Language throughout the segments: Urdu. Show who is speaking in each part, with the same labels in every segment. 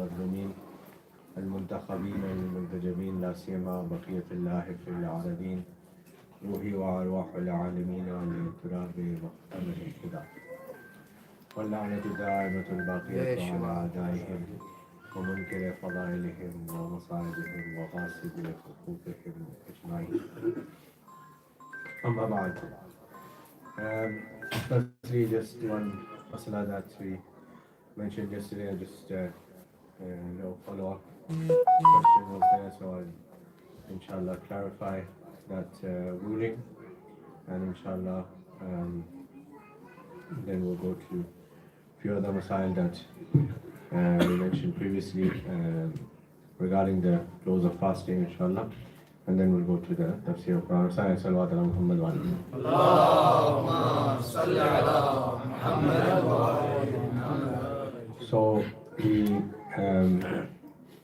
Speaker 1: المظلومين المنتخبين المنتجبين لا سيما بقية الله في العالمين روحي وأرواح العالمين لتراب مقتبل الفداء واللعنة دائمة باقية على أعدائهم ومنكر فضائلهم ومصائبهم وغاصب حقوقهم أجمعين. أما بعد, firstly, just one masala that we mentioned yesterday, and just follow up question was there, so I'll inshallah clarify that ruling, and inshallah then we'll go to a few other masail that we mentioned previously regarding the close of fasting, inshallah, and then we'll go to the tafsir of Quran. Salawat ala Muhammad wa alihi. Allahumma salli ala Muhammad wa alihi. So the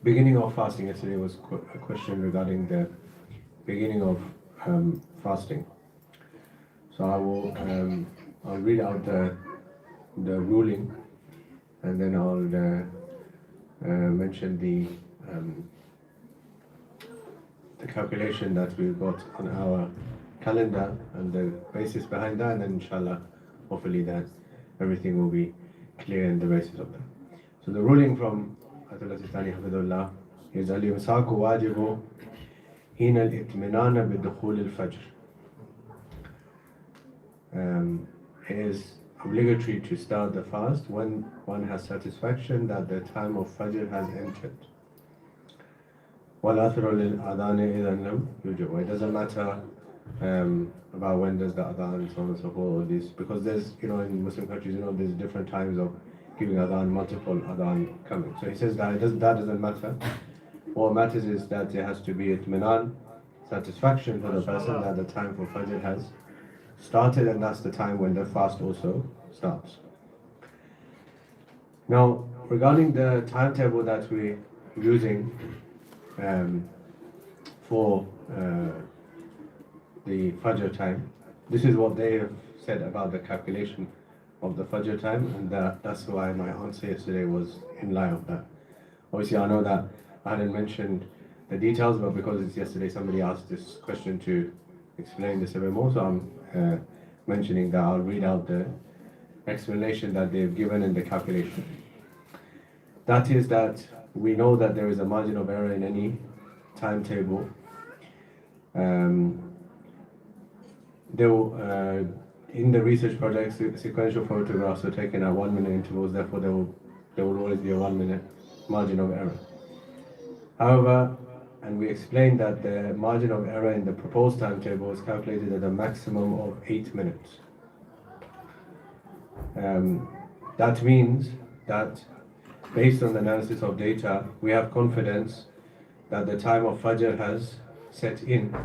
Speaker 1: beginning of fasting yesterday was a question regarding the beginning of fasting. So I'll read out the ruling, and then I'll mention the calculation that we've got on our calendar and the basis behind that, and then inshallah, hopefully that everything will be clear in the basis of that. So the ruling from Ayatollah Sistani Hafidullah is al-imsaku wajibu hina al-itminana bidukhul al-fajr. It is obligatory to start the fast when one has satisfaction that the time of Fajr has entered. وَالْأَثْرُ لِلْأَذَانِ إِذَا لَمْ يُجَبْ. It doesn't matter about when does the adhan and so on and so forth, this, because there's, in Muslim countries, there's different times of giving adhan, multiple adhan coming. So he says that that doesn't matter. What matters is that there has to be itminan, satisfaction for the person that the time for Fajr has started, and that's the time when the fast also starts. Now, regarding the timetable that we're using for the Fajr time, this is what they have said about the calculation of the Fajr time, and that's why my answer yesterday was in line of that. Obviously, I know that I hadn't mentioned the details, but because it's yesterday, somebody asked this question to explain this a bit more, so I'm mentioning that. I'll read out the explanation that they've given in the calculation. That is that we know that there is a margin of error in any timetable. In the research projects, sequential photographs are taken at 1 minute intervals, therefore there will always be a 1 minute margin of error. However, and we explained that the margin of error in the proposed timetable is calculated at a maximum of 8 minutes. That means that based on the analysis of data, we have confidence that the time of Fajr has set in,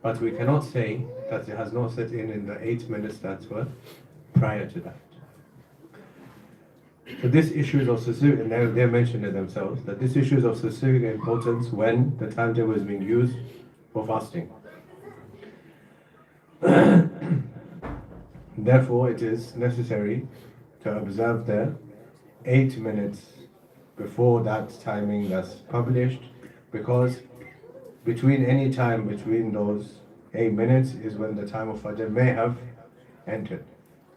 Speaker 1: but we cannot say that it has not set in the 8 minutes that were prior to that. So this issue is of specific, and they mentioned it themselves, that this issue is of specific importance when the timetable is being used for fasting. Therefore, it is necessary to observe the 8 minutes before that timing that's published, because between any time between those 8 minutes is when the time of Fajr may have entered.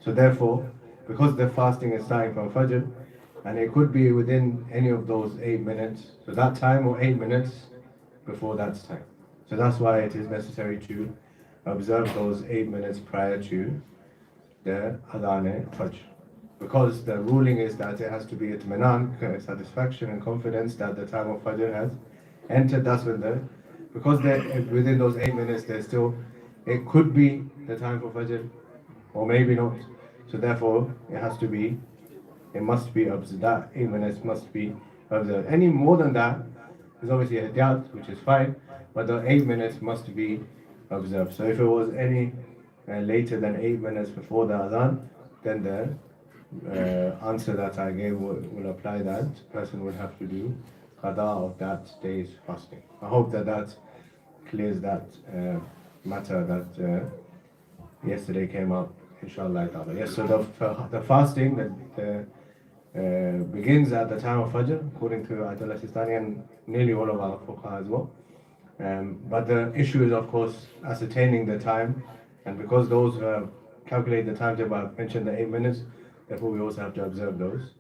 Speaker 1: So therefore, because the fasting is starting from Fajr, and it could be within any of those 8 minutes, so that time or 8 minutes before that time. So that's why it is necessary to observe those 8 minutes prior to the Adhan Fajr. Because the ruling is that it has to be itminan, satisfaction and confidence that the time of Fajr has entered. That's when because within those 8 minutes there's still, it could be the time for Fajr, or maybe not. So therefore, it must be observed. That 8 minutes must be observed. Any more than that is obviously a doubt, which is fine, but the 8 minutes must be observed. So if it was any later than 8 minutes before the Adhan, then the answer that I gave will apply. That person would have to do qada of that day's fasting. I hope that clears that matter that yesterday came up, inshallah ta'ala. Yes, so the fasting, begins at the time of Fajr, according to Ayatollah Sistani and nearly all of our Furqaan as well. But the issue is, of course, ascertaining the time, and because those who calculate the timetable have mentioned the 8 minutes, therefore we also have to observe those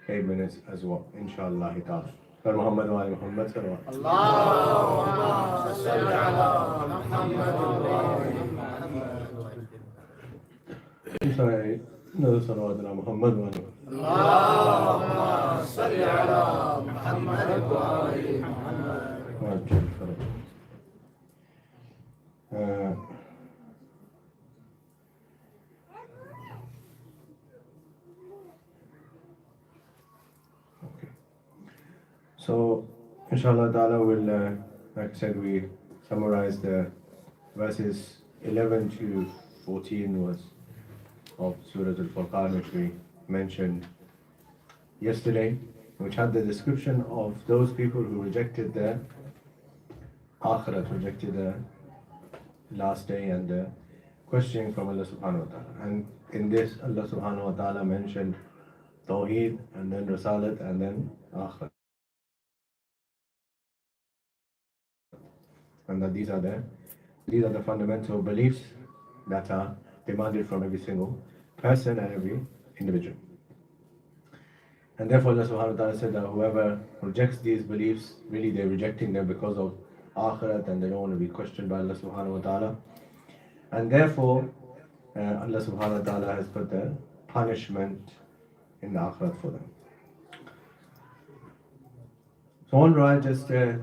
Speaker 1: 8 minutes as well, inshallah ta'ala. Muhammad wa ali Muhammad sallallahu alaihi
Speaker 2: Allahumma salli ala Muhammad wa ali Muhammad.
Speaker 1: Sorry, no, salawat ala Muhammad wa ali
Speaker 2: Allahumma salli ala Muhammad wa ali Muhammad.
Speaker 1: So, inshallah ta'ala, we'll, like I said, we summarized the verses 11 to 14 was of Surah Al-Furqaan, which we mentioned yesterday, which had the description of those people who rejected the akhirat, rejected the last day and the questioning from Allah subhanahu wa ta'ala. And in this, Allah subhanahu wa ta'ala mentioned Tawheed, and then Risalat, and then Akhirat. And that these are the fundamental beliefs that are demanded from every single person and every individual. And therefore Allah subhanahu wa ta'ala said that whoever rejects these beliefs, really they're rejecting them because of Akhirat, and they don't want to be questioned by Allah subhanahu wa ta'ala. And therefore Allah subhanahu wa ta'ala has put the punishment in the Akhirat for them. So one riwayat, just to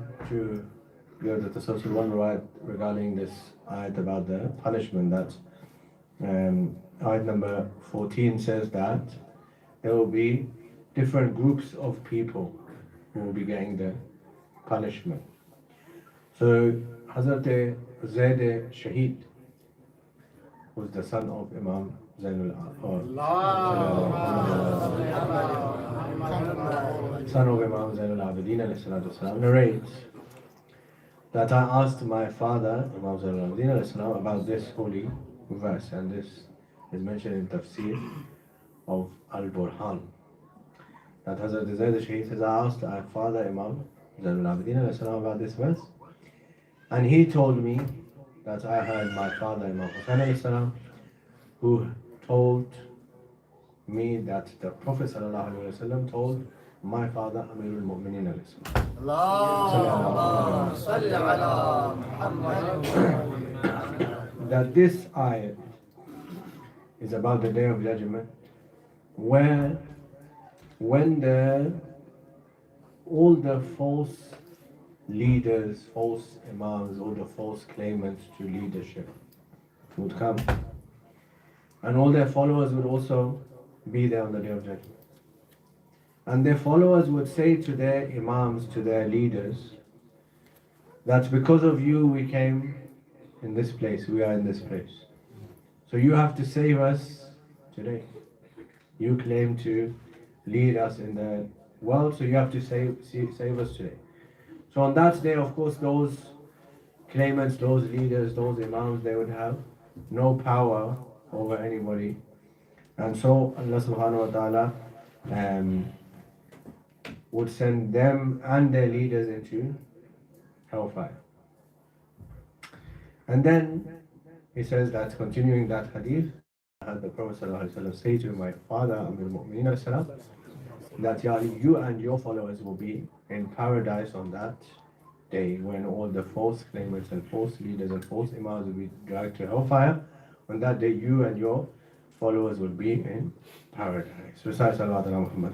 Speaker 1: give the tasawwur, one riwayat regarding this ayat about the punishment, that ayat number 14 says that there will be different groups of people who will be getting the punishment. So Hazrat Zayd Shaheed was the son of Imam Zainul Abidin alayhi salatu wasalam, narrates that I asked my father, Imam Zainul Abidin alayhi salam, about this holy verse, and this is mentioned in Tafsir of Al-Burhan. That Hazrat Zayd Shaheed says, I asked my father, Imam Zainul Abidin alayhi salam, about this verse, and he told me that I heard my father, Imam Hussain alayhi salam, who told me that the Prophet sallallahu alaihi wasallam told my father, Amirul Mu'minin alayhi salam.
Speaker 2: Allahumma salli ala Muhammad.
Speaker 1: That this ayat is about the Day of Judgment, when all the false leaders, false imams, all the false claimants to leadership would come, and all their followers would also be there on the Day of Judgment. And their followers would say to their imams, to their leaders, that because of you we came in this place, we are in this place. So you have to save us today. You claim to lead us in the world, so you have to save us today. So on that day, of course, those claimants, those leaders, those imams, they would have no power over anybody. And so Allah subhanahu wa ta'ala would send them and their leaders into hellfire. And then he says that, continuing that hadith, I had the Prophet sallallahu alaihi wasallam say to my father, Amir Mu'mineen alayhi salam, that you and your followers will be in paradise on that day, when all the false claimants and false leaders and false imams will be dragged to hellfire. On that day, you and your followers will be in paradise. Recite salawat ala Muhammad.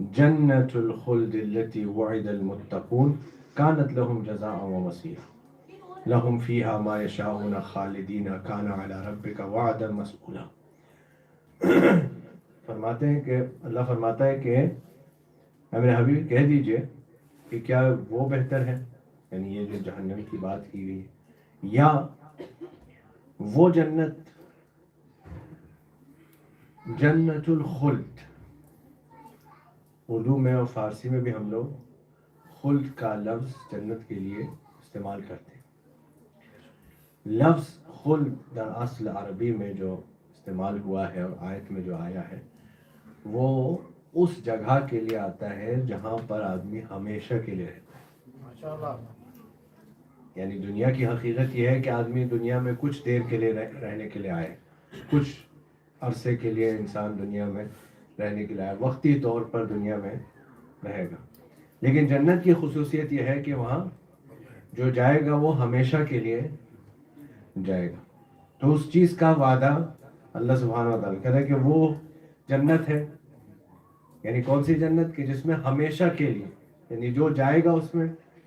Speaker 1: جنت الخلد التي وعد المتقون كانت لهم جزاء ومصيرا لهم فيها ما يشاءون خالدين كان على ربك وعدا مسئولا. فرماتے ہیں کہ اللہ فرماتا ہے کہ میرے حبیب کہہ دیجئے کہ کیا وہ بہتر ہے، یعنی یہ جو جہنم کی بات کی گئی یا وہ جنت، جنت الخلد. اردو میں اور فارسی میں بھی ہم لوگ خلد کا لفظ جنت کے لیے استعمال کرتے ہیں. لفظ خلد در اصل عربی میں جو استعمال ہوا ہے اور آیت میں جو آیا ہے وہ اس جگہ کے لیے آتا ہے جہاں پر آدمی ہمیشہ کے لیے رہتا ہے. یعنی دنیا کی حقیقت یہ ہے کہ آدمی دنیا میں کچھ دیر کے لیے رہنے کے لیے آئے، کچھ عرصے کے لیے انسان دنیا میں رہنے کے لیے آئے، وقتی طور پر دنیا میں رہے گا. لیکن جنت کی خصوصیت یہ ہے کہ وہاں جو جائے گا وہ ہمیشہ کے لیے جائے گا. تو اس چیز کا وعدہ اللہ سبحانہ و تعالیٰ کہہ رہا ہے کہ وہ جنت ہے، یعنی کون سی جنت کہ جس میں ہمیشہ کے لیے، یعنی جو جائے گا اس میں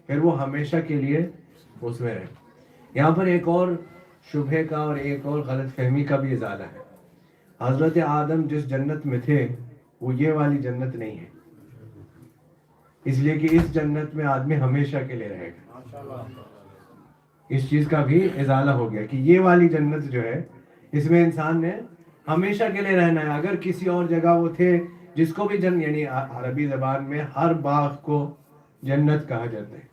Speaker 1: پھر وہ ہمیشہ کے لیے اس میں رہے. یہاں پر ایک اور شبہے کا اور ایک اور غلط فہمی کا بھی ازالہ ہے. حضرت آدم جس جنت میں تھے وہ یہ والی جنت نہیں ہے، اس لیے کہ اس جنت میں آدمی ہمیشہ کے لیے رہے گا. اس چیز کا بھی ازالہ ہو گیا کہ یہ والی جنت جو ہے اس میں انسان نے ہمیشہ کے لیے رہنا ہے. اگر کسی اور جگہ وہ تھے جس کو بھی یعنی عربی زبان میں ہر باغ کو جنت کہا جاتا ہے.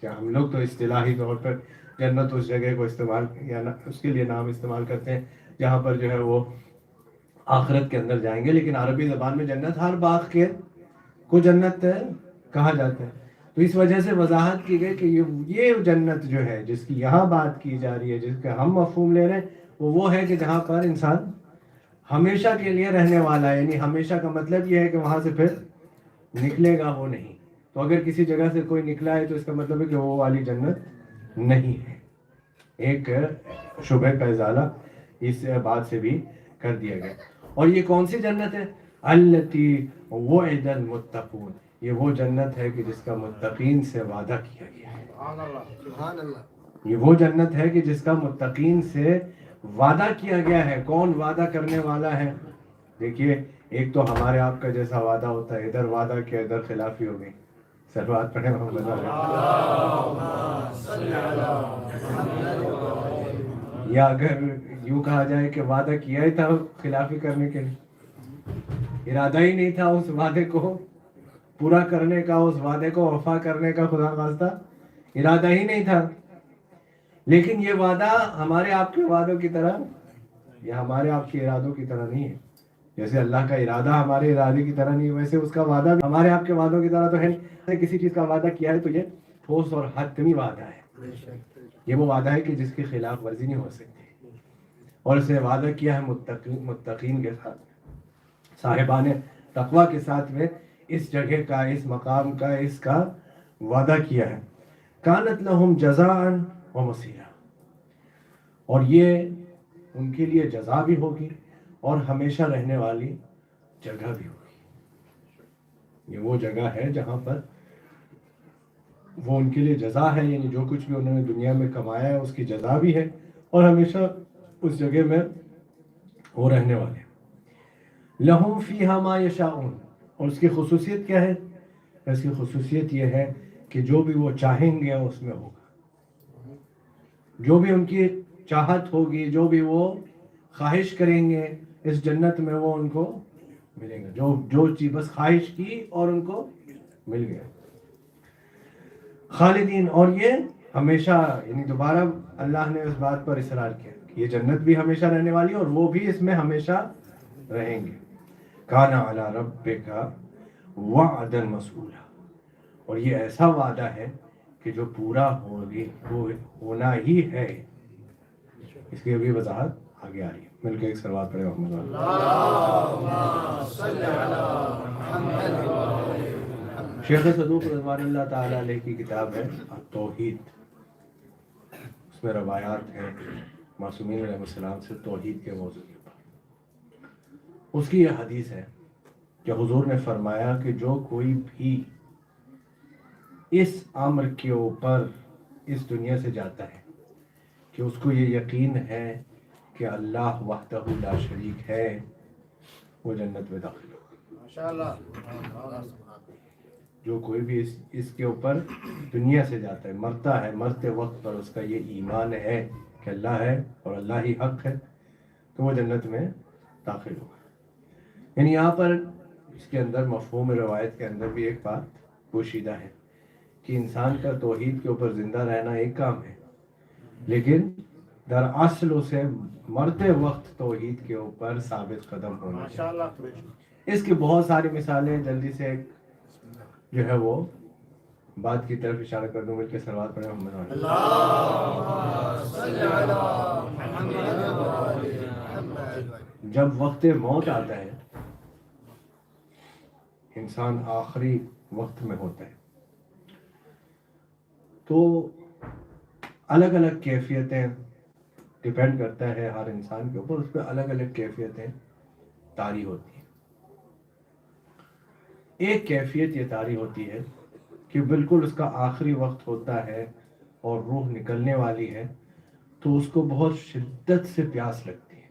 Speaker 1: ہم لوگ تو اصطلاحی طور پر جنت اس جگہ کو استعمال یا اس کے لیے نام استعمال کرتے ہیں جہاں پر جو ہے وہ آخرت کے اندر جائیں گے، لیکن عربی زبان میں جنت ہر باغ کے کو جنت کہا جاتا ہے. تو اس وجہ سے وضاحت کی گئی کہ یہ جنت جو ہے جس کی یہاں بات کی جا رہی ہے، جس کا ہم مفہوم لے رہے ہیں، وہ ہے کہ جہاں پر انسان ہمیشہ کے لیے رہنے والا ہے. یعنی ہمیشہ کا مطلب یہ ہے کہ وہاں سے پھر نکلے گا وہ نہیں. تو اگر کسی جگہ سے کوئی نکلا ہے تو اس کا مطلب ہے کہ وہ والی جنت نہیں ہے. ایک شبہ کا ازالہ اس بات سے بھی کر دیا گیا. اور یہ کون سی جنت ہے؟ التی وعد المتقون، یہ وہ جنت ہے کہ جس کا متقین سے وعدہ کیا گیا ہے.
Speaker 2: سبحان اللہ.
Speaker 1: یہ وہ جنت ہے کہ جس کا متقین سے وعدہ کیا گیا ہے. کون وعدہ کرنے والا ہے؟ دیکھیے، ایک تو ہمارے آپ کا جیسا وعدہ ہوتا ہے، ادھر وعدہ کیا ادھر خلافی ہو گئی. سلوات پڑھیں محمد یا اگر یوں کہا جائے کہ وعدہ کیا ہی تھا خلافی کرنے کے لیے، ارادہ ہی نہیں تھا اس وعدے کو پورا کرنے کا، اس وعدے کو وفا کرنے کا، خدا خواستہ ارادہ ہی نہیں تھا. لیکن یہ وعدہ ہمارے آپ کے وعدوں کی طرح یا ہمارے آپ کے ارادوں کی طرح نہیں ہے. جیسے اللہ کا ارادہ ہمارے ارادے کی طرح نہیں ہے، ویسے اس کا وعدہ بھی ہمارے آپ کے وعدوں کی طرح تو ہے نہیں. کسی چیز کا وعدہ کیا ہے تو یہ ٹھوس اور حتمی وعدہ ہے. یہ وہ وعدہ ہے کہ جس کی خلاف ورزی نہیں ہو سکتی. اور اسے وعدہ کیا ہے متقین کے ساتھ، صاحبان تقویٰ کے ساتھ میں اس جگہ کا، اس مقام کا، اس کا وعدہ کیا ہے. کانت لہم جزاء و مصیرا، اور یہ ان کے لیے جزا بھی ہوگی اور ہمیشہ رہنے والی جگہ بھی ہوگی. یہ وہ جگہ ہے جہاں پر وہ ان کے لیے جزا ہے، یعنی جو کچھ بھی انہوں نے دنیا میں کمایا ہے اس کی جزا بھی ہے اور ہمیشہ اس جگہ میں وہ رہنے والے. لہم فیہا ما یشاؤون، اور اس کی خصوصیت کیا ہے؟ اس کی خصوصیت یہ ہے کہ جو بھی وہ چاہیں گے اس میں ہوگا. جو بھی ان کی چاہت ہوگی، جو بھی وہ خواہش کریں گے اس جنت میں وہ ان کو ملے گا. جو چیز بس خواہش کی اور ان کو مل گیا. خالدین، اور یہ ہمیشہ، یعنی دوبارہ اللہ نے اس بات پر اصرار کیا کہ یہ جنت بھی ہمیشہ رہنے والی ہے اور وہ بھی اس میں ہمیشہ رہیں گے. کان علی ربک وعدا مسئولا، اور یہ ایسا وعدہ ہے کہ جو پورا ہونا ہی ہے. اس کی ابھی وضاحت آگے آ رہی ہے. مل کے ایک صلوات پڑھیں محمد.
Speaker 2: اللہم صل علی محمد.
Speaker 1: شیخ صدوق رضوان اللہ تعالی علیہ کی کتاب ہے توحید. اس میں روایات ہیں معصومین علیہ السلام سے توحید کے موضوع پر. اس کی یہ حدیث ہے کہ حضور نے فرمایا کہ جو کوئی بھی اس امر کے اوپر اس دنیا سے جاتا ہے کہ اس کو یہ یقین ہے کہ اللہ وحدہ لا شریک ہے، وہ جنت میں داخل ہوگا۔
Speaker 2: ماشاءاللہ۔
Speaker 1: جو کوئی بھی اس کے اوپر دنیا سے جاتا ہے، مرتا ہے، مرتے وقت پر اس کا یہ ایمان ہے کہ اللہ ہے اور اللہ ہی حق ہے، تو وہ جنت میں داخل ہوگا۔ یعنی یہاں پر اس کے اندر مفہوم روایت کے اندر بھی ایک بات پوشیدہ ہے کہ انسان کا توحید کے اوپر زندہ رہنا ایک کام ہے، لیکن دراصل اسے مرتے وقت توحید کے اوپر ثابت قدم ہونا چاہیے۔
Speaker 2: ماشاءاللہ۔
Speaker 1: اس کی بہت ساری مثالیں، جلدی سے جو ہے وہ بات کی طرف اشارہ کر دوں، مل کے صلوات پڑھیں محمد علیہ۔
Speaker 2: اللہم صلی علی محمد و آل محمد۔
Speaker 1: جب وقت موت آتا ہے، انسان آخری وقت میں ہوتا ہے، تو الگ الگ کیفیتیں ڈیپینڈ کرتا ہے ہر انسان کے اوپر، اس پہ الگ الگ کیفیتیں طاری ہوتی ہیں۔ ایک کیفیت یہ طاری ہوتی ہے کہ بالکل اس کا آخری وقت ہوتا ہے اور روح نکلنے والی ہے، تو اس کو بہت شدت سے پیاس لگتی ہے،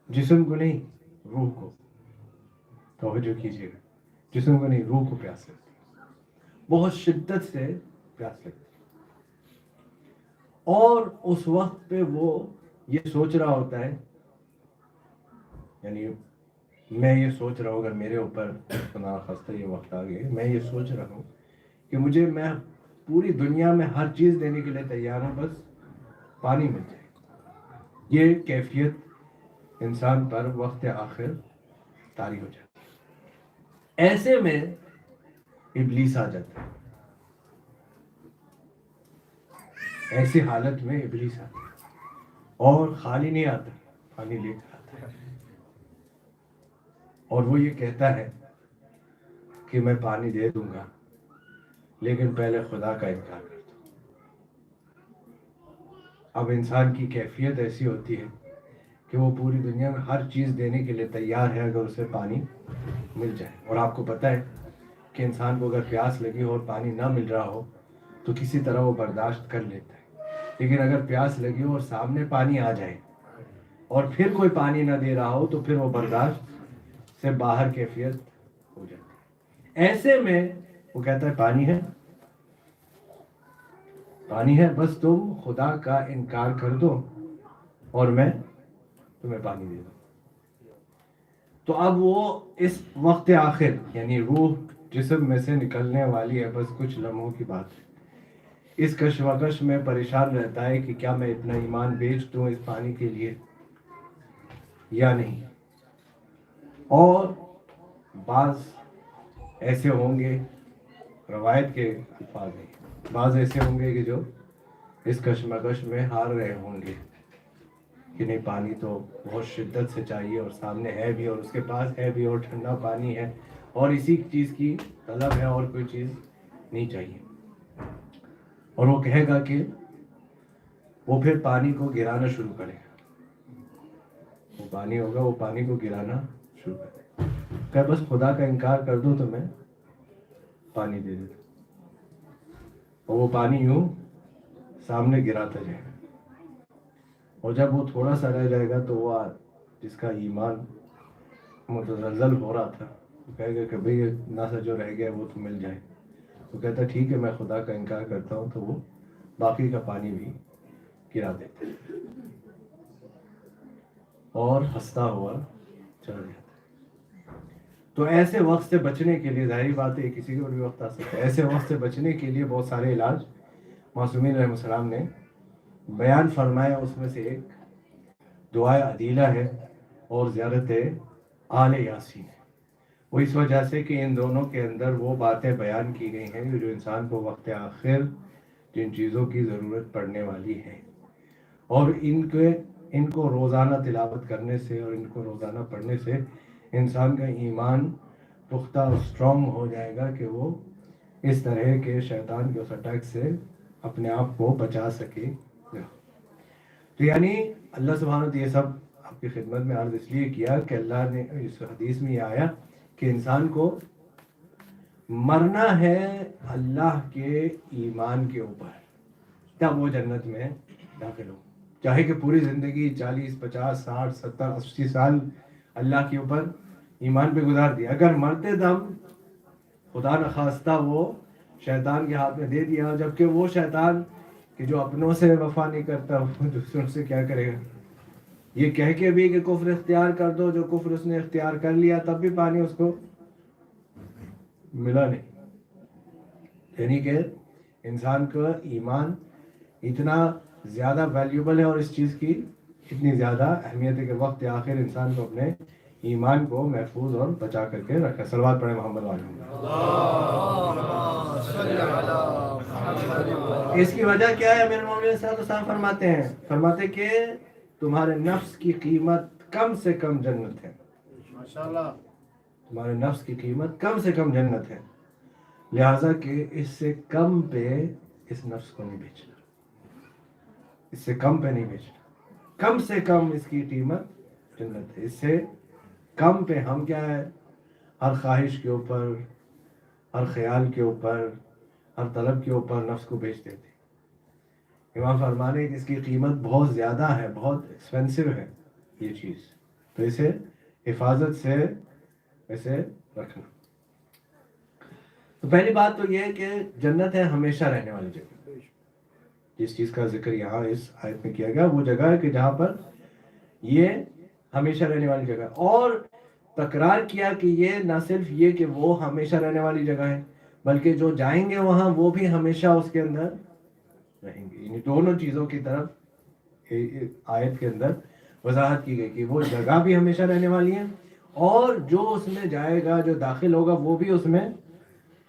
Speaker 1: جسم کو نہیں، روح کو۔ توجہ کیجیے گا، جسم کو نہیں، روح کو پیاس لگتی ہے، بہت شدت سے پیاس لگتی ہے، اور اس وقت پہ وہ یہ سوچ رہا ہوتا ہے، یعنی میں یہ سوچ رہا ہوں، اگر میرے اوپر خدا خستہ یہ وقت آ گئے، میں یہ سوچ رہا ہوں کہ میں پوری دنیا میں ہر چیز دینے کے لیے تیار ہوں، بس پانی مل جائے۔ یہ کیفیت انسان پر وقت آخر طاری ہو جاتی ہے۔ ایسے میں ابلیس آ جاتا ہے، ایسی حالت میں ابلیس آتا ہے، اور خالی نہیں آتا، پانی لے کر آتا ہے، اور وہ یہ کہتا ہے کہ میں پانی دے دوں گا، لیکن پہلے خدا کا انکار کر دو۔ اب انسان کی کیفیت ایسی ہوتی ہے کہ وہ پوری دنیا میں ہر چیز دینے کے لیے تیار ہے اگر اسے پانی مل جائے۔ اور آپ کو پتہ ہے کہ انسان کو اگر پیاس لگی ہو اور پانی نہ مل رہا ہو تو کسی طرح وہ برداشت کر لیتا ہے، لیکن اگر پیاس لگی ہو اور سامنے پانی آ جائے اور پھر کوئی پانی نہ دے رہا ہو تو پھر وہ برداشت سے باہر کیفیت ہو جاتی ہے۔ ایسے میں وہ کہتا ہے پانی ہے، پانی ہے، بس تم خدا کا انکار کر دو اور میں تمہیں پانی دے دوں۔ تو اب وہ اس وقت آخر، یعنی روح جسم میں سے نکلنے والی ہے، بس کچھ لمحوں کی بات ہے، اس کشمکش میں پریشان رہتا ہے کہ کیا میں اپنا ایمان بیچ دوں اس پانی کے لیے یا نہیں۔ اور بعض ایسے ہوں گے، روایت کے الفاظ ہیں، بعض ایسے ہوں گے کہ جو اس کشمکش میں ہار رہے ہوں گے کہ نہیں، پانی تو بہت شدت سے چاہیے اور سامنے ہے بھی اور اس کے پاس ہے بھی اور ٹھنڈا پانی ہے اور اسی چیز کی طلب ہے اور کوئی چیز نہیں چاہیے۔ اور وہ کہے گا کہ وہ پھر پانی کو گرانا شروع کرے گا، وہ پانی ہوگا، وہ پانی کو گرانا شروع کرے گا، کہ بس خدا کا انکار کر دو تو میں پانی دے دیتا ہوں۔ اور وہ پانی یوں سامنے گراتا جائے گا، اور جب وہ تھوڑا سا رہ جائے گا تو وہ جس کا ایمان متزلزل ہو رہا تھا وہ کہے گا کہ بھئی اتنا سا جو رہ گیا وہ تو مل جائے۔ وہ کہتا ہے ٹھیک ہے، میں خدا کا انکار کرتا ہوں، تو وہ باقی کا پانی بھی گرا دیتا ہے اور ہنستا ہوا چلا جاتا ہے۔ تو ایسے وقت سے بچنے کے لیے، ظاہری بات ہے کسی کو بھی وقت آ سکتا ہے، ایسے وقت سے بچنے کے لیے بہت سارے علاج معصومین علیہ السلام نے بیان فرمایا۔ اس میں سے ایک دعائے عدیلہ ہے اور زیارت آل یاسین ہے۔ وہ اس وجہ سے کہ ان دونوں کے اندر وہ باتیں بیان کی گئی ہیں جو انسان کو وقت آخر جن چیزوں کی ضرورت پڑنے والی ہے، اور ان کو روزانہ تلاوت کرنے سے اور ان کو روزانہ پڑھنے سے انسان کا ایمان پختہ اور اسٹرانگ ہو جائے گا کہ وہ اس طرح کے شیطان کے اس اٹیک سے اپنے آپ کو بچا سکے گا۔ تو یعنی اللہ سبحانہ وتعالی یہ سب آپ کی خدمت میں عرض اس لیے کیا کہ اللہ نے اس حدیث میں یہ آیا کہ انسان کو مرنا ہے اللہ کے ایمان کے اوپر، تب وہ جنت میں داخل ہو، چاہے کہ پوری زندگی 40 50 60 70 80 سال اللہ کے اوپر ایمان پہ گزار دیا، اگر مرتے دم خدا نخواستہ وہ شیطان کے ہاتھ میں دے دیا، جبکہ وہ شیطان کہ جو اپنوں سے وفا نہیں کرتا وہ دوسروں سے کیا کرے گا، یہ کہہ کے بھی کہ کفر اختیار کر دو، جو کفر اس نے اختیار کر لیا تب بھی پانی اس کو ملا نہیں۔ یعنی کہ انسان کا ایمان اتنا زیادہ ویلیوبل ہے اور اس چیز کی اتنی زیادہ اہمیت ہے کہ وقت آخر انسان کو اپنے ایمان کو محفوظ اور بچا کر کے رکھے۔ صلوات پڑھیں محمد وعلیہ۔ اس کی وجہ کیا ہے؟ امیر المومنین صلی اللہ علیہ وسلم فرماتے کہ تمہارے نفس کی قیمت کم سے کم جنت ہے،
Speaker 2: ماشاءاللہ،
Speaker 1: تمہارے نفس کی قیمت کم سے کم جنت ہے، لہٰذا کہ اس سے کم پہ اس نفس کو نہیں بیچنا، اس سے کم پہ نہیں بیچنا، کم سے کم اس کی قیمت جنت ہے۔ اس سے کم پہ ہم کیا ہے، ہر خواہش کے اوپر، ہر خیال کے اوپر، ہر طلب کے اوپر نفس کو بیچ دیتے ہیں۔ امام فرمانے کہ اس کی قیمت بہت زیادہ ہے، بہت ایکسپینسو ہے یہ چیز، تو اسے حفاظت سے اسے رکھنا۔ تو پہلی بات تو یہ ہے کہ جنت ہے ہمیشہ رہنے والی جگہ، جس چیز کا ذکر یہاں اس آیت میں کیا گیا وہ جگہ ہے کہ جہاں پر یہ ہمیشہ رہنے والی جگہ، اور تکرار کیا کہ یہ نہ صرف یہ کہ وہ ہمیشہ رہنے والی جگہ ہے، بلکہ جو جائیں گے وہاں وہ بھی ہمیشہ اس کے اندر رہیں گے۔ یعنی دونوں چیزوں کی طرف آیت کے اندر وضاحت کی گئی کہ وہ جگہ بھی ہمیشہ رہنے والی ہے، اور جو اس میں جائے گا، جو داخل ہوگا، وہ بھی اس میں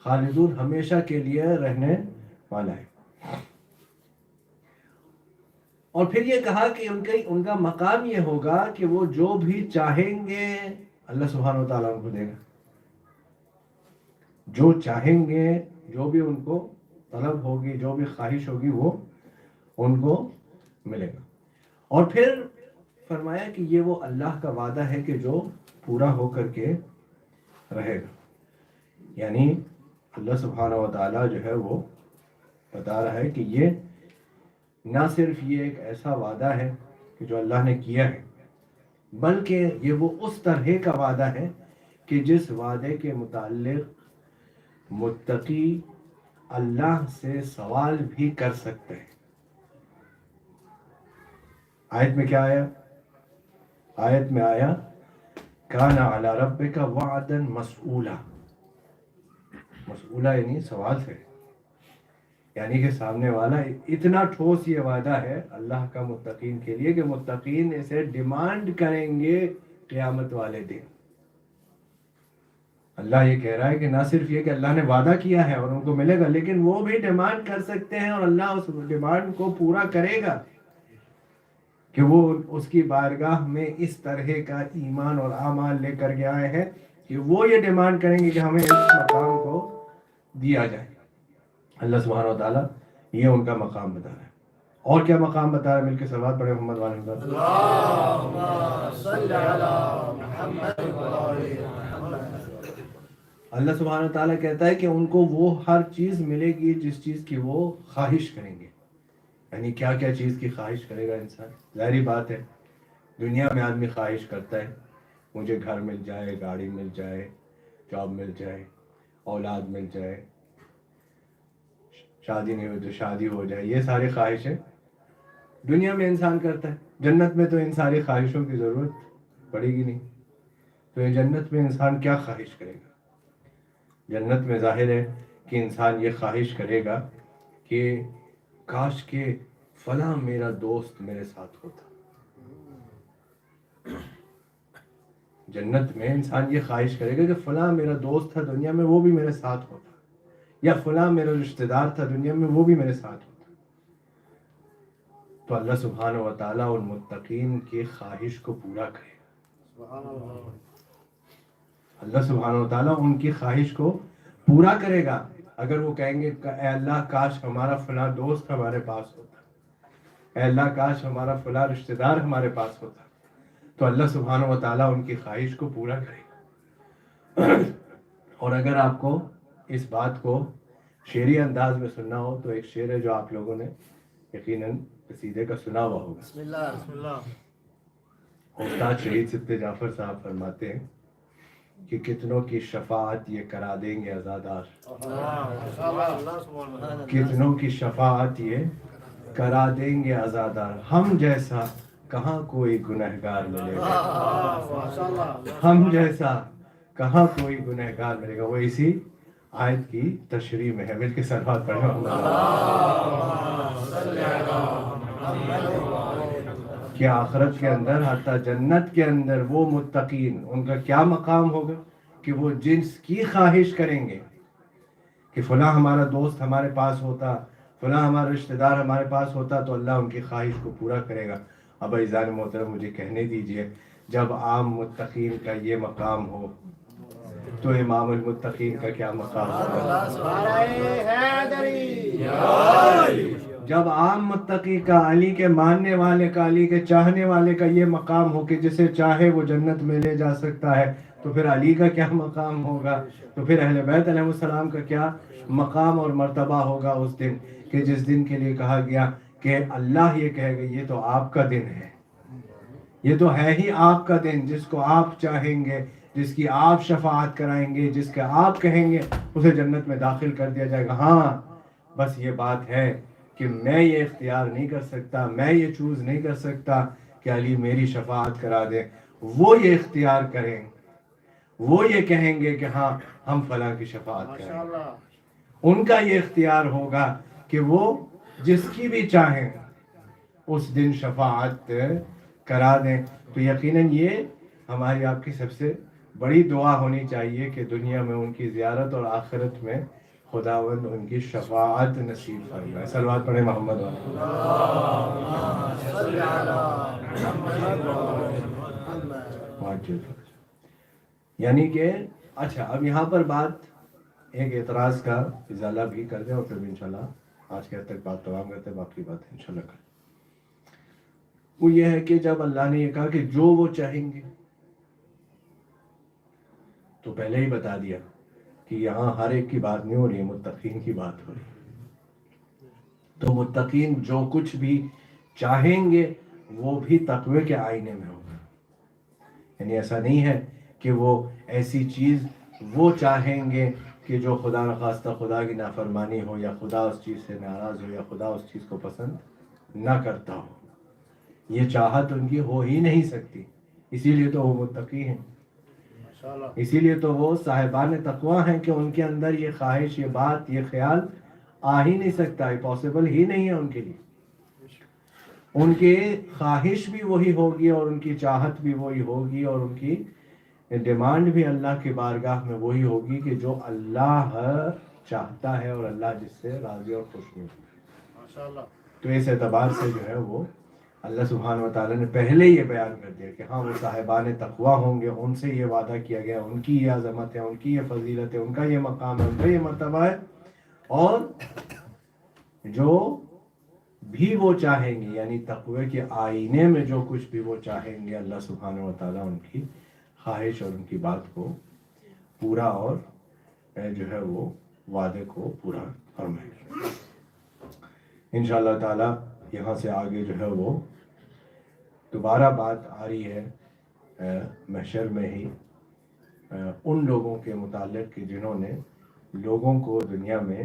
Speaker 1: خالدون ہمیشہ کے لیے رہنے والا ہے۔ اور پھر یہ کہا کہ ان کا مقام یہ ہوگا کہ وہ جو بھی چاہیں گے اللہ سبحانہ و تعالیٰ ان کو دے گا، جو چاہیں گے، جو بھی ان کو طلب ہوگی، جو بھی خواہش ہوگی، وہ ان کو ملے گا۔ اور پھر فرمایا کہ یہ وہ اللہ کا وعدہ ہے کہ جو پورا ہو کر کے رہے گا، یعنی اللہ سبحانہ و تعالیٰ جو ہے وہ بتا رہا ہے کہ یہ نہ صرف یہ ایک ایسا وعدہ ہے کہ جو اللہ نے کیا ہے، بلکہ یہ وہ اس طرح کا وعدہ ہے کہ جس وعدے کے متعلق متقی اللہ سے سوال بھی کر سکتے ہیں۔ آیت میں کیا آیا؟ آیت میں آیا کان علی ربک وعدا مسئولا، مسئولا یعنی سوال سے، یعنی کہ سامنے والا اتنا ٹھوس یہ وعدہ ہے اللہ کا متقین کے لیے کہ متقین اسے ڈیمانڈ کریں گے قیامت والے دن۔ اللہ یہ کہہ رہا ہے کہ نہ صرف یہ کہ اللہ نے وعدہ کیا ہے اور ان کو ملے گا، لیکن وہ بھی ڈیمانڈ کر سکتے ہیں، اور اللہ اس ڈیمانڈ کو پورا کرے گا کہ وہ اس کی بارگاہ میں اس طرح کا ایمان اور اعمال لے کر کے آئے ہیں کہ وہ یہ ڈیمانڈ کریں گے کہ ہمیں اس مقام کو دیا جائے۔ اللہ سبحانہ و تعالیٰ یہ ان کا مقام بتا رہا ہے۔ اور کیا مقام بتا رہا ہے؟ مل کے صلوات پڑھیں محمد وعلیہ وسلم۔
Speaker 2: اللهم صل على محمد وعلى محمد۔
Speaker 1: اللہ سبحانہ و تعالیٰ کہتا ہے کہ ان کو وہ ہر چیز ملے گی جس چیز کی وہ خواہش کریں گے۔ یعنی کیا کیا چیز کی خواہش کرے گا انسان؟ ظاہری بات ہے، دنیا میں آدمی خواہش کرتا ہے مجھے گھر مل جائے، گاڑی مل جائے، جاب مل جائے، اولاد مل جائے، شادی نہیں ہو تو شادی ہو جائے، یہ ساری خواہشیں دنیا میں انسان کرتا ہے۔ جنت میں تو ان ساری خواہشوں کی ضرورت پڑے گی نہیں، تو یہ جنت میں انسان کیا خواہش کرے گا؟ جنت میں ظاہر ہے کہ انسان یہ خواہش کرے گا کہ کاش کہ فلاں میرا دوست میرے ساتھ ہوتا۔ جنت میں انسان یہ خواہش کرے گا کہ فلاں میرا دوست تھا دنیا میں، وہ بھی میرے ساتھ ہوتا، یا فلاں میرا رشتہ دار تھا دنیا میں، وہ بھی میرے ساتھ ہوتا۔ تو اللہ سبحانہ و تعالیٰ ان متقین کی خواہش کو پورا کرے گا۔
Speaker 2: سبحان اللہ۔
Speaker 1: اللہ سبحانہ و تعالیٰ ان کی خواہش کو پورا کرے گا۔ اگر وہ کہیں گے اے اللہ کاش ہمارا فلاں دوست ہمارے پاس ہوتا، اے اللہ کاش ہمارا فلاں رشتہ دار ہمارے پاس ہوتا، تو اللہ سبحانہ و تعالیٰ ان کی خواہش کو پورا کرے گا۔ اور اگر آپ کو اس بات کو شعری انداز میں سننا ہو تو ایک شعر ہے جو آپ لوگوں نے یقیناً قصیدے کا سنا ہوا ہوگا۔
Speaker 2: بسم اللہ بسم اللہ۔
Speaker 1: استاد شہید سبت جعفر صاحب فرماتے ہیں کہ کتنوں کی شفاعت یہ کرا دیں گے عزادار، کتنوں کی شفاعت یہ کرا دیں گے عزادار، ہم جیسا کہاں کوئی گنہگار ملے گا، ہم جیسا کہاں کوئی گنہگار ملے گا۔ وہ اسی آیت کی تشریح میں ہے، مل کے صلوات پڑھیں۔ کہ آخرت کے اندر حتیٰ جنت کے اندر وہ متقین، ان کا کیا مقام ہوگا کہ وہ جنس کی خواہش کریں گے کہ فلاں ہمارا دوست ہمارے پاس ہوتا، فلاں ہمارا رشتہ دار ہمارے پاس ہوتا تو اللہ ان کی خواہش کو پورا کرے گا۔ اب عزیزان محترم مجھے کہنے دیجئے، جب عام متقین کا یہ مقام ہو تو امام المتقین کا کیا مقام ہوگا؟ جب عام متقی کا، علی کے ماننے والے کا، علی کے چاہنے والے کا یہ مقام ہو کہ جسے چاہے وہ جنت میں لے جا سکتا ہے، تو پھر علی کا کیا مقام ہوگا؟ تو پھر اہل بیت علیہ السلام کا کیا مقام اور مرتبہ ہوگا اس دن، کہ جس دن کے لیے کہا گیا کہ اللہ یہ کہے گا یہ تو آپ کا دن ہے، یہ تو ہے ہی آپ کا دن، جس کو آپ چاہیں گے، جس کی آپ شفاعت کرائیں گے، جس کا آپ کہیں گے اسے جنت میں داخل کر دیا جائے گا۔ ہاں بس یہ بات ہے کہ میں یہ اختیار نہیں کر سکتا، میں یہ چوز نہیں کر سکتا کہ علی میری شفاعت کرا دے، وہ یہ اختیار کریں، وہ یہ کہیں گے کہ ہاں ہم فلاں کی شفاعت کریں گے۔ ان کا یہ اختیار ہوگا کہ وہ جس کی بھی چاہیں اس دن شفاعت کرا دیں۔ تو یقیناً یہ ہماری آپ کی سب سے بڑی دعا ہونی چاہیے کہ دنیا میں ان کی زیارت اور آخرت میں خداوند ان کی شفاعت نصیب فرمائے۔ صلوات پڑھیں محمد یعنی کہ اچھا، اب یہاں پر بات ایک اعتراض کا ازالہ بھی کر دیں اور پھر انشاءاللہ آج کے حد تک بات تمام کرتے ہیں، باقی بات انشاءاللہ کریں۔ وہ یہ ہے کہ جب اللہ نے یہ کہا کہ جو وہ چاہیں گے، تو پہلے ہی بتا دیا کہ یہاں ہر ایک کی بات نہیں ہو رہی ہے، متقین کی بات ہو رہی ہے۔ تو متقین جو کچھ بھی چاہیں گے وہ بھی تقوی کے آئینے میں ہوگا، یعنی ایسا نہیں ہے کہ وہ ایسی چیز وہ چاہیں گے کہ جو خدا نخواستہ خدا کی نافرمانی ہو، یا خدا اس چیز سے ناراض ہو، یا خدا اس چیز کو پسند نہ کرتا ہو۔ یہ چاہت ان کی ہو ہی نہیں سکتی، اسی لیے تو وہ متقی ہیں، اسی لیے تو وہ صاحبان تقوی ہیں کہ ان کے اندر یہ خواہش، یہ بات، یہ خیال آ ہی نہیں سکتا، یہ پاسبل ہی نہیں ہے ان کے لیے۔ ان کی خواہش بھی وہی ہوگی اور ان کی چاہت بھی وہی ہوگی اور ان کی ڈیمانڈ بھی اللہ کی بارگاہ میں وہی ہوگی کہ جو اللہ چاہتا ہے اور اللہ جس سے راضی اور خوش ہوگا۔ تو اس اعتبار سے جو ہے وہ اللہ سبحانہ و تعالیٰ نے پہلے یہ بیان کر دیا کہ ہاں وہ صاحبان تقوی ہوں گے، ان سے یہ وعدہ کیا گیا، ان کی یہ عظمت ہے، ان کی یہ فضیلت ہے، ان کا یہ مقام ہے، ان کا یہ مرتبہ ہے، اور جو بھی وہ چاہیں گے، یعنی تقوی کے آئینے میں جو کچھ بھی وہ چاہیں گے، اللہ سبحانہ و تعالیٰ ان کی خواہش اور ان کی بات کو پورا اور جو ہے وہ وعدے کو پورا فرمائے گا انشاءاللہ تعالیٰ۔ یہاں سے آگے جو ہے وہ دوبارہ بات آ رہی ہے محشر میں ہی ان لوگوں کے متعلق کہ جنہوں نے لوگوں کو دنیا میں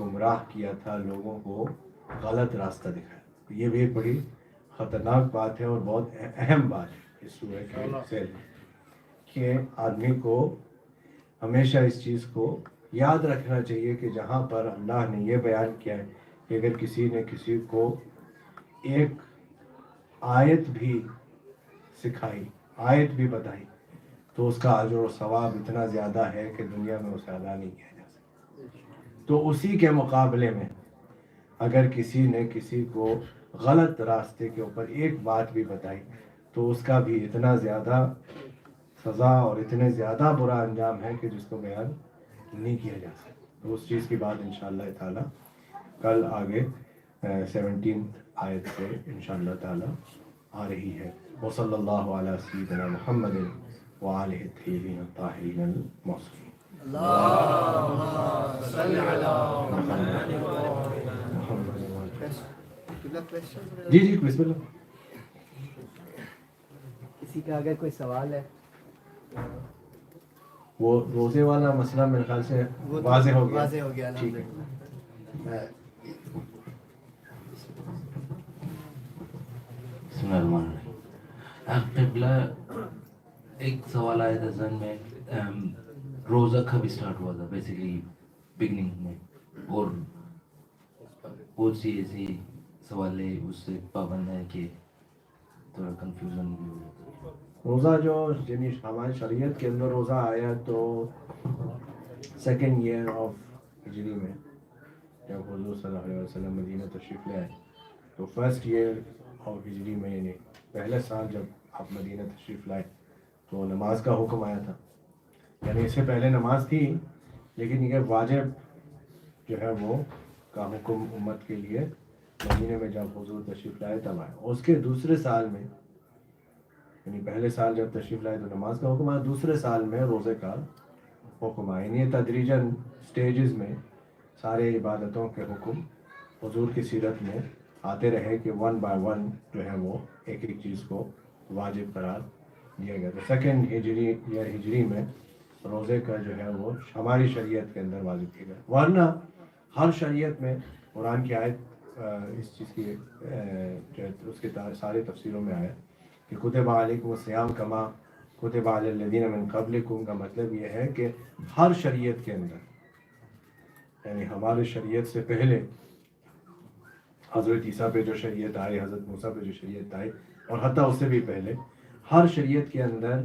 Speaker 1: گمراہ کیا تھا، لوگوں کو غلط راستہ دکھایا۔ یہ بھی ایک بڑی خطرناک بات ہے اور بہت اہم بات ہے اس سورہ کے سے، کہ آدمی کو ہمیشہ اس چیز کو یاد رکھنا چاہیے کہ جہاں پر اللہ نے یہ بیان کیا ہے کہ اگر کسی نے کسی کو ایک آیت بھی سکھائی، آیت بھی بتائی، تو اس کا اجر و ثواب اتنا زیادہ ہے کہ دنیا میں اسے ادا نہیں کیا جا سکتا۔ تو اسی کے مقابلے میں اگر کسی نے کسی کو غلط راستے کے اوپر ایک بات بھی بتائی تو اس کا بھی اتنا زیادہ سزا اور اتنے زیادہ برا انجام ہے کہ جس کو بیان نہیں کیا جا سکتا۔ تو اس چیز کی بات انشاءاللہ تعالی کل آگے 17 آیت سے انشاءاللہ تعالی آ رہی ہے۔ وصلی اللہ علی سیدنا محمد وآلہ الطیبین الطاہرین المعصومین.
Speaker 2: اللهم صل على
Speaker 1: جی جی بسم اللہ.
Speaker 3: کسی کا اگر کوئی سوال ہے
Speaker 1: وہ روزے والا مسئلہ میرے خیال سے
Speaker 3: وہ تو
Speaker 1: واضح ہو گیا.
Speaker 3: واضح ہو گیا
Speaker 1: ٹھیک ہے.
Speaker 4: بسم اللہ الرحمن الرحیم. قبلہ ایک سوال آیا تھا ذہن میں, روزہ کب اسٹارٹ ہوا تھا بیسیکلی بگننگ میں, اور بہت سی ایسی سوال ہے اس سے پابند ہے کہ تھوڑا کنفیوژن بھی ہو جاتا ہے.
Speaker 1: روزہ جو یعنی ہماری شریعت کے اندر روزہ آیا تو سیکنڈ ایئر آف ہجری میں, جب حضور صلی اللہ علیہ وسلم مدینہ تشریف لے آئے تو فرسٹ ایئر آف ہجری میں یعنی پہلے سال جب آپ مدینہ تشریف لائے تو نماز کا حکم آیا تھا. یعنی اس سے پہلے نماز تھی لیکن یہ واجب جو ہے وہ کا حکم امت کے لیے مدینہ میں جب حضور تشریف لائے تب آیا. اس کے دوسرے سال میں یعنی پہلے سال جب تشریف لائے تو نماز کا حکم آیا, دوسرے سال میں روزے کا حکم آیا. یعنی یہ تدریجاً سٹیجز میں سارے عبادتوں کے حکم حضور کی سیرت میں آتے رہے کہ ون بائی ون جو ہے وہ ایک ایک چیز کو واجب قرار دیا گیا. تو سیکنڈ ہجری میں روزے کا جو ہے وہ ہماری شریعت کے اندر واجب کیا گیا. ورنہ ہر شریعت میں قرآن کی آیت اس چیز کی اس کے سارے تفسیروں میں آیا کہ کتب علیکم الصیام کما کتب علی الذین من قبلکم کا مطلب یہ ہے کہ ہر شریعت کے اندر یعنی ہمارے شریعت سے پہلے حضرت عیسیٰ پہ جو شریعت آئی, حضرت موسیٰ پہ جو شریعت آئی, اور حتیٰ اس سے بھی پہلے ہر شریعت کے اندر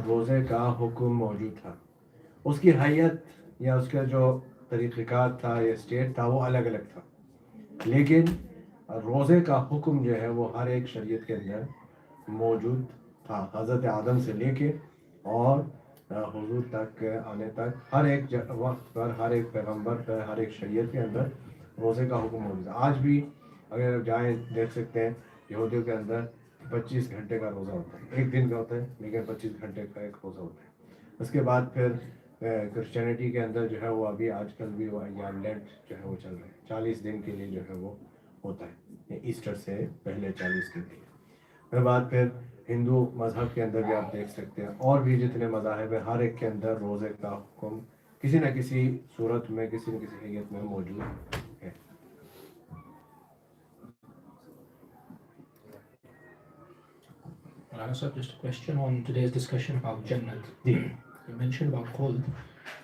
Speaker 1: روزے کا حکم موجود تھا. اس کی حیت یا اس کا جو طریقہ کار تھا یا اسٹیٹ تھا وہ الگ الگ تھا, لیکن روزے کا حکم جو ہے وہ ہر ایک شریعت کے اندر موجود تھا. حضرت آدم سے لے کے اور حضور تک آنے تک ہر ایک وقت پر, ہر ایک پیغمبر پر, ہر ایک شریعت کے اندر روزے کا حکم موجود ہے. آج بھی اگر جائیں دیکھ سکتے ہیں یہودیوں کے اندر 25 گھنٹے کا روزہ ہوتا ہے, ایک دن کا ہوتا ہے لیکن 25 گھنٹے کا ایک روزہ ہوتا ہے. اس کے بعد پھر کرسچینٹی کے اندر جو ہے وہ ابھی آج کل بھی وہ ایام لینٹ جو ہے وہ چل رہے ہیں, 40 دن کے لیے جو ہے وہ ہوتا ہے, ایسٹر سے پہلے 40 دن کے لیے. اس کے بعد پھر ہندو مذہب کے اندر بھی آپ دیکھ سکتے ہیں, اور بھی جتنے مذاہب ہیں ہر ایک کے اندر روزے کا حکم کسی نہ کسی صورت میں کسی نہ کسی حیت میں موجود ہے.
Speaker 5: Maulana sir, just a question on today's discussion about Jannat.
Speaker 1: G
Speaker 5: You mentioned about Khuld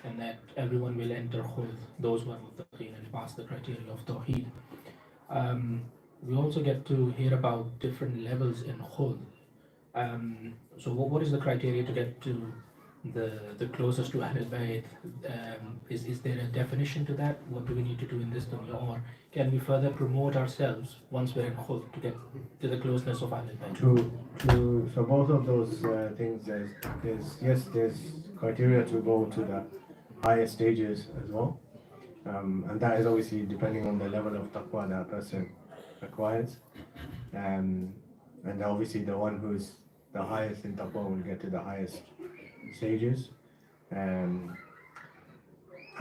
Speaker 5: and that everyone will enter Khuld, those who are muttaqeen and pass the criteria of Tawheed. We also get to hear about different levels in Khuld. So what is the criteria to get to the closest to Ahlul Bayt? Is there a definition to that? What do we need to do in this dunya? Or can we further promote ourselves once we're in Khuld to get to the closeness of Ahlul Bayt?
Speaker 1: So both of those things, there's criteria to go to the higher stages as well, and that is obviously depending on the level of taqwa that person acquires, and obviously the one who is the highest in taqwa will get to the highest stages,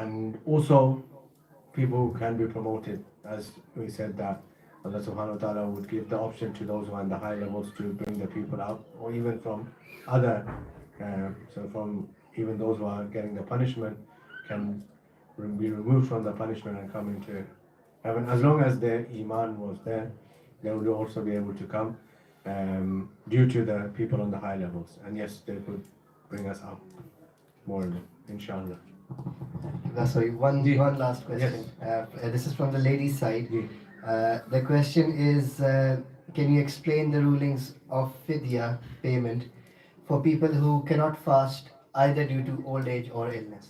Speaker 1: and also people can be promoted, as we said that Allah subhanahu wa ta'ala would give the option to those who are in the high levels to bring the people up, or even from other, so from even those who are getting the punishment can be removed from the punishment and come into heaven. As long as their iman was there, they will also be able to come due to the people on the high levels. And yes, they could bring us up more, inshallah.
Speaker 3: Sorry, one last question. This is from the ladies' side.
Speaker 1: Ji.
Speaker 3: The question is, can you explain the rulings of fidya payment for people who cannot fast either due to old age or illness?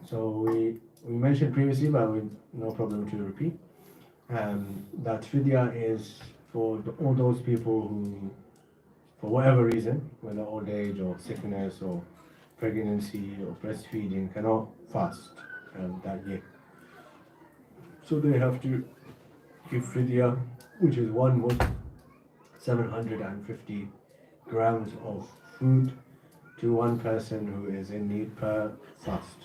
Speaker 1: So we mentioned previously, but with no problem to repeat, that fidya is for all those people who, for whatever reason, whether old age or sickness or pregnancy or breastfeeding, cannot fast that year. So they have to give fidya, which is one mud. 750 grams of food to one person who is in need per fast.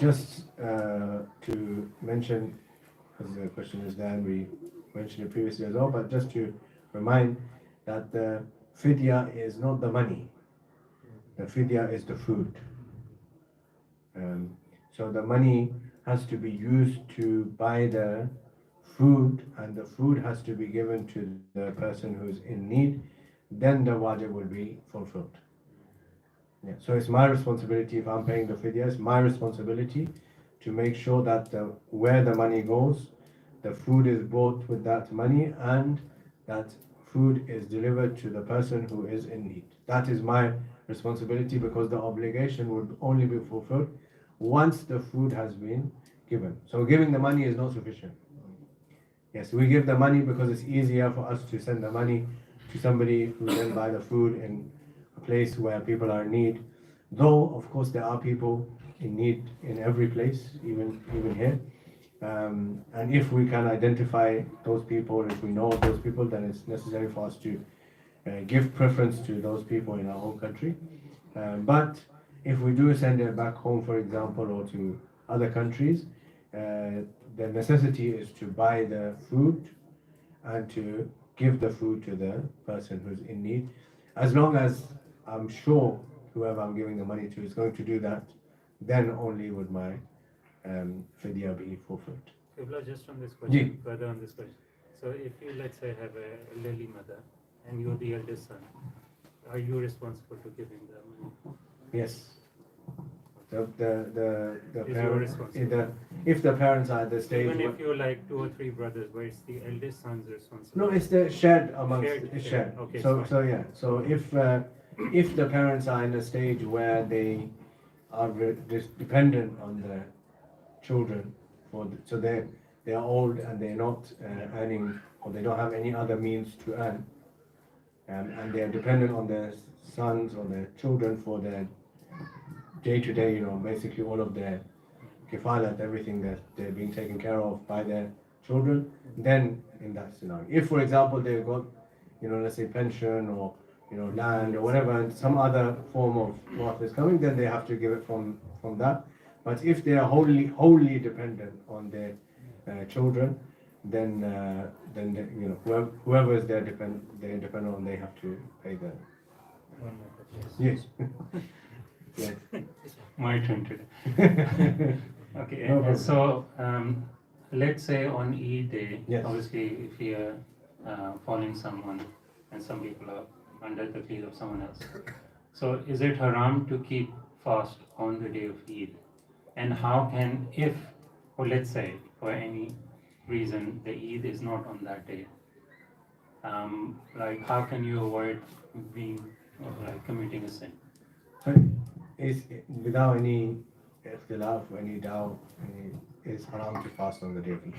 Speaker 1: Just to mention, because the question is there and we mentioned it previously as well, but just to remind that the fidya is not the money, the fidya is the food. So the money has to be used to buy the food, and the food has to be given to the person who's in need, then the wajib will be fulfilled. Yeah. So it's my responsibility, if I'm paying the fidya, it's my responsibility to make sure that where the money goes, the food is bought with that money, and that food is delivered to the person who is in need. That is my responsibility, because the obligation would only be fulfilled once the food has been given. So giving the money is not sufficient. Yes, we give the money because it's easier for us to send the money to somebody who then buy the food in a place where people are in need. Though, of course, there are people in need in every place, even here. And if we can identify those people, if we know those people, then it's necessary for us to give preference to those people in our own country. But if we do send it back home, for example, or to other countries, the necessity is to buy the food and to give the food to the person who's in need. As long as I'm sure whoever I'm giving the money to is going to do that, then only would my fidya be fulfilled.
Speaker 6: Qibla, just on this question, further on this question. So if you, let's say, have a elderly mother and you're the eldest son, are you responsible to give him the money?
Speaker 1: Yes. The
Speaker 6: Is your
Speaker 1: parents,
Speaker 6: responsibility.
Speaker 1: if the parents are at the stage.
Speaker 6: Even if you're like 2 or 3 brothers, where it's the eldest son's responsibility?
Speaker 1: No, it's the shared amongst. It's
Speaker 6: Shared.
Speaker 1: shared.
Speaker 6: Okay,
Speaker 1: So
Speaker 6: fine.
Speaker 1: yeah. So if the parents are in a stage where they are dependent on the children, so they are old and they're not earning, or they don't have any other means to earn, and they are dependent on their sons or their children for their day-to-day, basically all of their kifalat, everything that they're being taken care of by their children, then in that scenario. If, for example, they've got, let's say pension or, land or whatever, and some other form of wealth is coming, then they have to give it from that. But if they are wholly dependent on their children, then whoever is they're dependent on, they have to pay the. Yes. Yes.
Speaker 6: My turn today. Okay,
Speaker 1: No problem.
Speaker 6: so let's say on Eid day,
Speaker 1: Yes.
Speaker 6: obviously if we are following someone and some people are under the lead of someone else, so is it haram to keep fast on the day of Eid? And how can, if, or let's say for any reason the Eid is not on that day, like how can you avoid being committing a sin?
Speaker 1: Is without any ikhtilaf, any doubt, it's haram to fast on the day of Eid.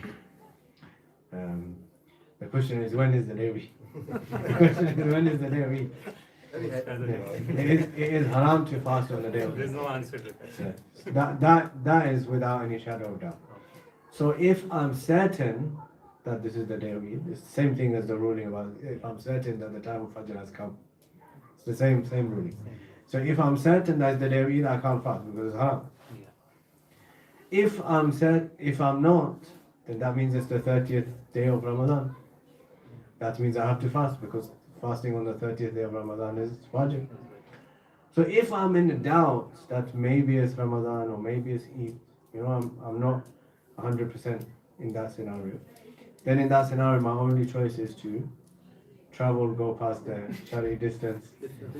Speaker 1: The question is, when is the day of Eid? The question is, when is the day of Eid? It is haram to fast on the day of
Speaker 6: There's
Speaker 1: Eid.
Speaker 6: no answer to that.
Speaker 1: Yeah. That is without any shadow of doubt. So if I'm certain that this is the day of Eid, it's the same thing as the ruling about if I'm certain that the time of Fajr has come. It's the same ruling. So if I'm certain that the day of Eid, I can't fast because it's haram.
Speaker 6: Yeah.
Speaker 1: If I'm not, then that means it's the 30th day of Ramadan. That means I have to fast, because fasting on the 30th day of Ramadan is wajib. So if I'm in doubt that maybe it's Ramadan or maybe it's Eid, I'm not 100% in that scenario. Then in that scenario, my only choice is to travel, go past the Shari distance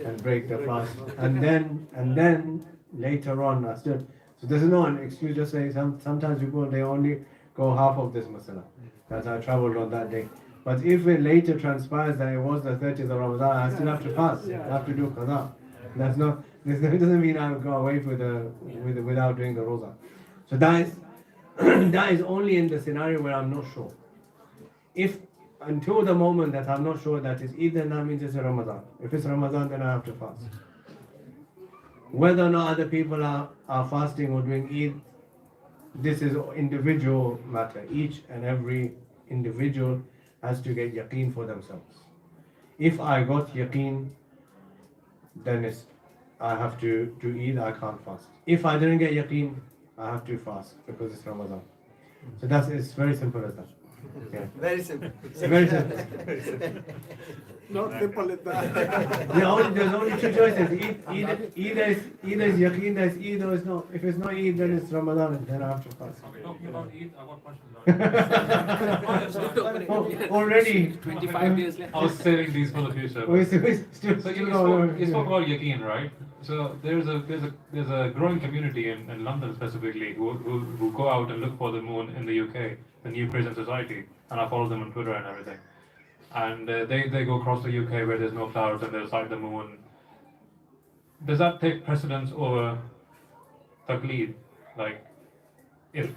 Speaker 1: and break the fast. And then later on, I still. So this is not an excuse, just saying sometimes people, they only go half of this masala, that I traveled on that day. But if it later transpires that it was the 30th of Ramadan, I still have to fast. I have to do qada. This doesn't mean I go away without doing the roza. So that is only in the scenario where I'm not sure. If until the moment that I'm not sure that it's Eid, then that means it's a Ramadan. If it's Ramadan, then I have to fast. Whether or not other people are fasting or doing Eid, this is individual matter. Each and every individual has to get yaqeen for themselves. If I got yaqeen, then I have to eat, I can't fast. If I didn't get yaqeen, I have to fast because it's Ramadan. So it's very simple as that. Yeah.
Speaker 3: Very simple.
Speaker 1: Very simple.
Speaker 2: Not simple as that.
Speaker 1: There's only two choices. Either is yaqeen, there's Eid, or it's not. If it's not Eid, then it's Ramadan, and then I have to fast.
Speaker 7: Talking about Eid, I got questions.
Speaker 1: Already.
Speaker 7: 25 days left. I was saving these for the future.
Speaker 1: We
Speaker 7: So
Speaker 1: still
Speaker 7: you spoke about yaqeen, right? So there's a growing community in London specifically who go out and look for the moon in the UK, the New Prison Society, and I follow them on Twitter and everything. And they go across the UK where there's no clouds and they'll sight the moon. Does that take precedence over taqleed? Like,
Speaker 1: if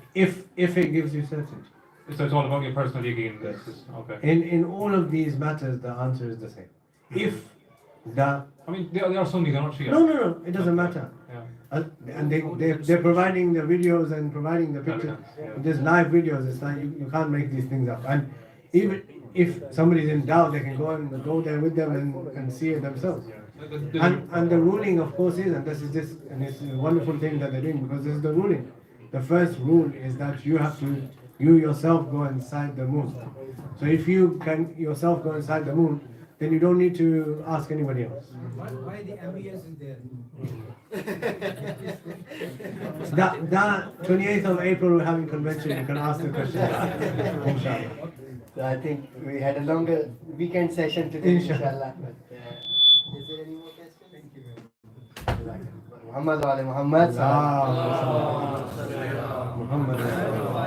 Speaker 1: it gives you certainty.
Speaker 7: so it's all about your personal yaqeen.
Speaker 1: Yes.
Speaker 7: Okay.
Speaker 1: In all of these matters, the answer is the same. If the
Speaker 7: I mean, they are Sunni, they're not Shia.
Speaker 1: no, it doesn't matter.
Speaker 7: Yeah.
Speaker 1: And they're providing the videos and providing the pictures.
Speaker 7: Evidence, yeah.
Speaker 1: There's live videos. It's like you can't make these things up. And even if somebody's in doubt, they can go there with them and see it themselves. And the ruling, of course, is, and it's a wonderful thing that they're doing, because this is the ruling. The first rule is that you have to, you yourself go inside the moon. So if you can yourself go inside the moon, then you don't need to ask anybody else.
Speaker 8: Why the MBS is there?
Speaker 1: That 28th of April we're having convention, you can ask the question. Inshallah.
Speaker 3: So I think we had a longer weekend session today,
Speaker 1: Inshallah.
Speaker 3: inshallah. But, is there any more questions? Thank you very much. Muhammad wa ala Muhammad.
Speaker 1: Muhammad.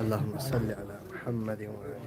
Speaker 3: اللهم صل على محمد وعلى